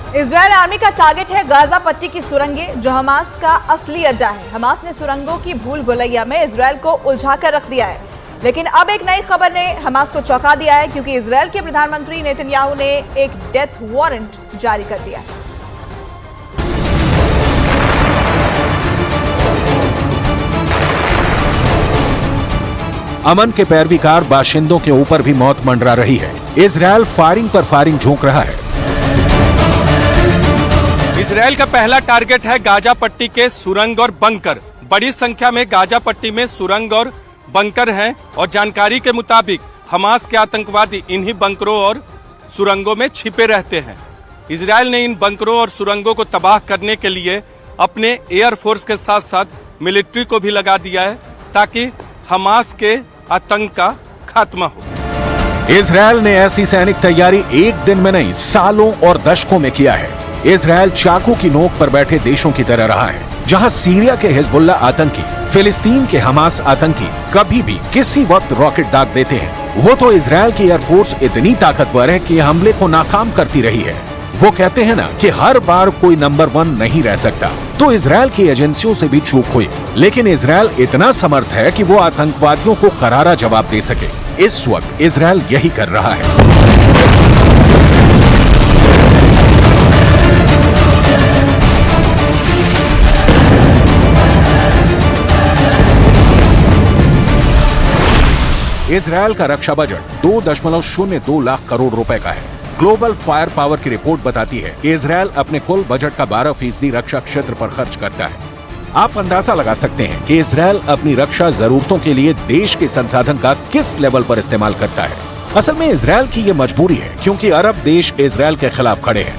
Israel army का target है Gaza पट्टी की सुरंगें, जो हमास का असली अड्डा है। हमास ने सुरंगों की भूल भुलैया में इजरायल को उलझाकर रख दिया है। लेकिन अब एक नई खबर ने हमास को चौंका दिया है, क्योंकि इजरायल के प्रधानमंत्री नेतन्याहू ने एक डेथ वारंट जारी कर दिया है। अमन के पैरवीकार बाशिंदों के ऊपर भी मौत मंडरा रही है। इजरायल फायरिंग पर फायरिंग झोंक रहा है। इजरायल का पहला टारगेट है गाजा पट्टी के सुरंग और बंकर। बड़ी संख्या में गाजा पट्टी में सुरंग और बंकर हैं और जानकारी के मुताबिक हमास के आतंकवादी इन्हीं बंकरों और सुरंगों में छिपे रहते हैं। इजरायल ने इन बंकरों और सुरंगों को तबाह करने के लिए अपने एयरफोर्स के साथ साथ मिलिट्री को भी लगा दिया है, ताकि हमास के आतंक का खात्मा हो। इजरायल ने ऐसी सैनिक तैयारी एक दिन में नहीं, सालों और दशकों में किया है। इजरायल चाकू की नोक पर बैठे देशों की तरह रहा है, जहां सीरिया के हिजबुल्ला आतंकी, फिलिस्तीन के हमास आतंकी कभी भी किसी वक्त रॉकेट दाग देते हैं। वो तो इजरायल की एयरफोर्स इतनी ताकतवर है कि हमले को नाकाम करती रही है। वो कहते हैं ना कि हर बार कोई नंबर 1 नहीं रह सकता, तो इजरायल की एजेंसियों से भी चूक हुई। लेकिन इजरायल इतना समर्थ है कि वो आतंकवादियों को करारा जवाब दे सके। इस वक्त इजरायल यही कर रहा है। इजरायल का रक्षा बजट 2.02 लाख करोड़ रुपए का है। ग्लोबल फायर पावर की रिपोर्ट बताती है कि इजरायल अपने कुल बजट का 12% रक्षा क्षेत्र पर खर्च करता है। आप अंदाजा लगा सकते हैं कि इजरायल अपनी रक्षा जरूरतों के लिए देश के संसाधन का किस लेवल पर इस्तेमाल करता है। असल में इजरायल की ये मजबूरी है, क्योंकि अरब देश इजरायल के खिलाफ खड़े हैं।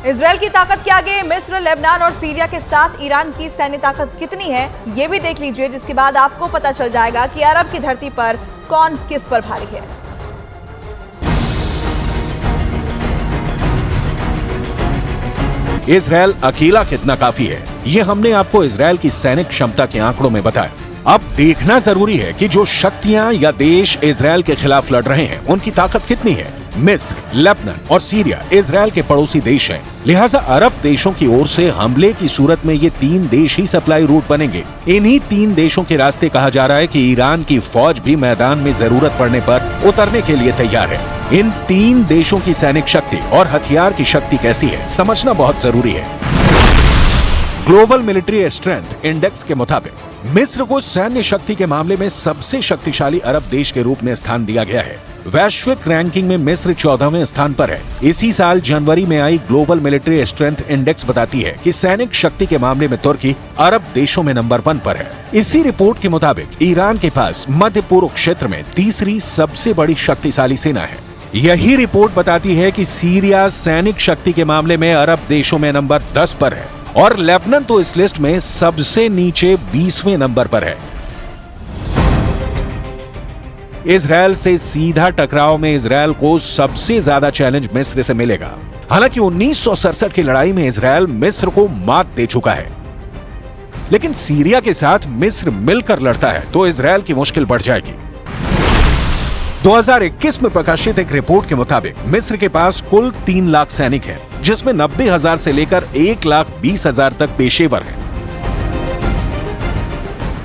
इजरायल की ताकत के आगे मिस्र, लेबनान और सीरिया के साथ ईरान की सैन्य ताकत कितनी है, ये भी देख लीजिए, जिसके बाद आपको पता चल जाएगा कि अरब की धरती पर कौन किस पर भारी है। इजरायल अकेला कितना काफी है, ये हमने आपको इजरायल की सैनिक क्षमता के आंकड़ों में बताया। अब देखना जरूरी है कि जो शक्तियां या देश इजरायल के खिलाफ लड़ रहे हैं, उनकी ताकत कितनी है। मिस्र, लेबनान और सीरिया इजरायल के पड़ोसी देश हैं। लिहाजा अरब देशों की ओर से हमले की सूरत में ये 3 देश ही सप्लाई रूट बनेंगे। इन्हीं 3 देशों के रास्ते कहा जा रहा है कि ईरान की फौज भी मैदान में जरूरत पड़ने पर उतरने के लिए तैयार है। इन 3 देशों की सैनिक शक्ति और हथियार की शक्ति कैसी है, समझना बहुत जरूरी है। ग्लोबल मिलिट्री स्ट्रेंथ इंडेक्स के मुताबिक मिस्र को सैन्य शक्ति के मामले में सबसे शक्तिशाली अरब देश के रूप में स्थान दिया गया है। वैश्विक रैंकिंग में मिस्र 14वें स्थान पर है। इसी साल जनवरी में आई ग्लोबल मिलिट्री स्ट्रेंथ इंडेक्स बताती है कि सैनिक शक्ति के मामले में तुर्की अरब देशों में नंबर 1 पर है। इसी रिपोर्ट के मुताबिक ईरान के पास मध्य पूर्व क्षेत्र में तीसरी सबसे बड़ी शक्तिशाली सेना है। यही रिपोर्ट बताती है कि सीरिया सैनिक शक्ति के मामले में अरब देशों में नंबर 10 पर है और लेबनान तो इस लिस्ट में सबसे नीचे 20वें नंबर पर है। इजरायल से सीधा टकराव में इजरायल को सबसे ज्यादा चैलेंज मिस्र से मिलेगा। हालांकि 1967 की लड़ाई में इजरायल मिस्र को मात दे चुका है, लेकिन सीरिया के साथ मिस्र मिलकर लड़ता है तो इजरायल की मुश्किल बढ़ जाएगी। 2021 में प्रकाशित एक रिपोर्ट के मुताबिक मिस्र के पास कुल 3 लाख सैनिक हैं, जिसमें 90,000 से लेकर 1,20,000 तक पेशेवर हैं।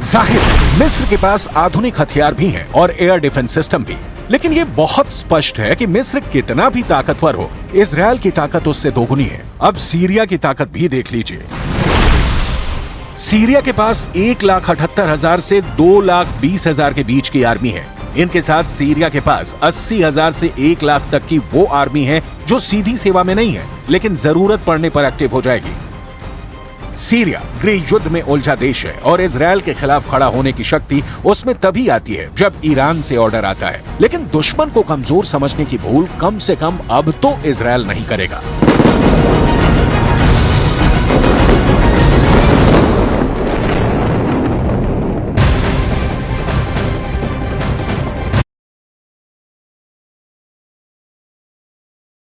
जाहिर है मिस्र के पास आधुनिक हथियार भी हैं और एयर डिफेंस सिस्टम भी, लेकिन यह बहुत स्पष्ट है कि मिस्र कितना भी ताकतवर हो, इजरायल की ताकत उससे दोगुनी है। अब सीरिया की ताकत भी देख लीजिए। सीरिया के पास 1,78,000 से 2,20,000 के बीच की आर्मी है। इनके साथ सीरिया के पास 80,000 से 1 लाख तक की वो आर्मी है जो सीधी सेवा में नहीं है, लेकिन जरूरत पड़ने पर एक्टिव हो जाएगी। सीरिया गृह युद्ध में उलझा देश है और इजरायल के खिलाफ खड़ा होने की शक्ति उसमें तभी आती है जब ईरान से ऑर्डर आता है। लेकिन दुश्मन को कमजोर समझने की भूल कम से कम अब तो इजरायल नहीं करेगा।